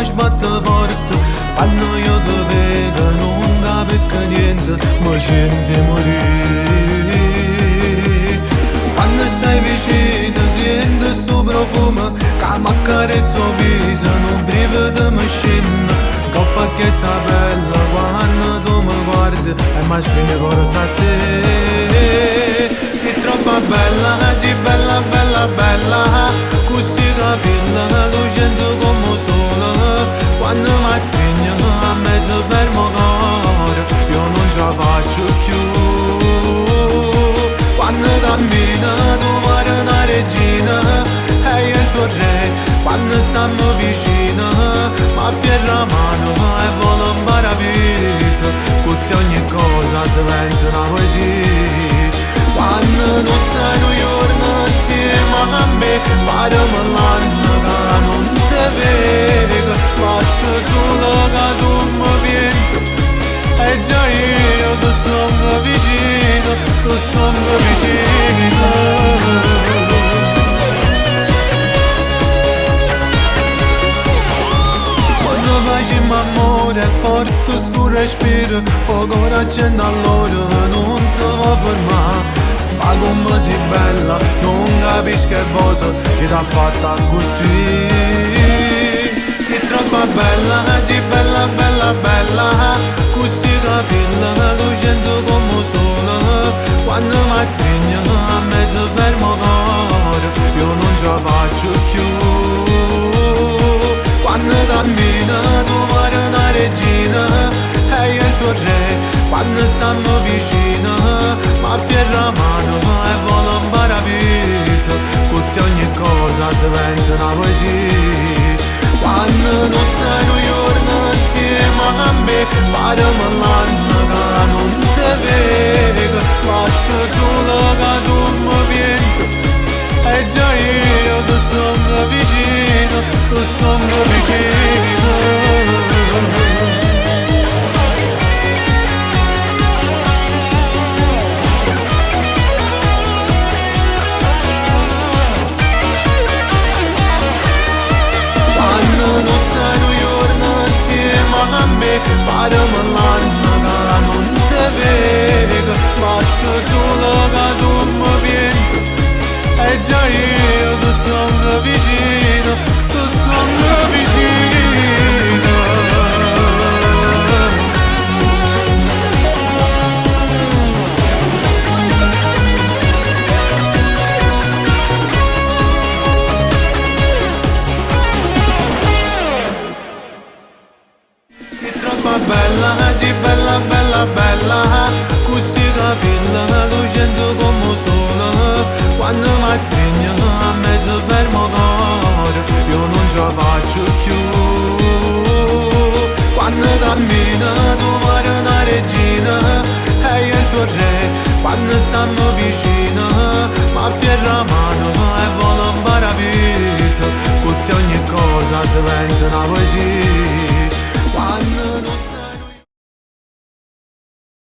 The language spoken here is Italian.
mi sbatto forte. Quando io ti vedo non capisco niente, mi senti morire. Quando stai vicino sento sto profumo che mi accarezza il viso, un brivido mi scende. Coppa che sta bella quando tu mi guardi e mi stringi forte a te. Sei troppo bella, sei bella, bella, bella, così capilla, lucente come il sole. Quando mi stringi a me si ferma il cuore, io non ce la faccio più. Quando cammina tu pare una regina e io il tuo re. Quando stiamo vicino mi afferra la mano e vola un paradiso, con te ogni cosa diventa una poesia. Quando non stai un giorno insieme a me, pare l'anno che non ti vedo, basta solo che tu mi pensi e già io ti sono vicino, ti sono vicino. Facciamo amore, forte sto respiro, poco accendo all'ora, non si può fermare. Ma come sei bella, non capisco che voto che t'ha fatta così. Sei troppo bella, sei bella, bella, bella, così capilla, lucente come il sole. Quando mi stringi a me si ferma il cuore, io non ce la faccio più. Quando cammina tu pare una regina e io il tuo re. Quando stiamo vicino mi afferra la mano e vola un paradiso, con te ogni cosa diventa una poesia. Quando non stai un giorno insieme a me, pare l'anno che non ti vedo, basta solo che tu mi pensi e già io ti sono vicino, ti sono vicino. Quando non stai un giorno insieme a me, pare l'anno che non ti vedo, basta solo che tu mi pensi e già io ti sono vicino, ti sono vicino. Sei troppo bella, sei bella, bella, bella, così capilla, lucente come il sole. Quando mi stringi a me si ferma il cuore, io non ce la faccio più. Quando cammina tu pare una regina e io il tuo re. Quando stiamo vicino mi afferra la mano e vola un paradiso, con te ogni cosa diventa una poesia.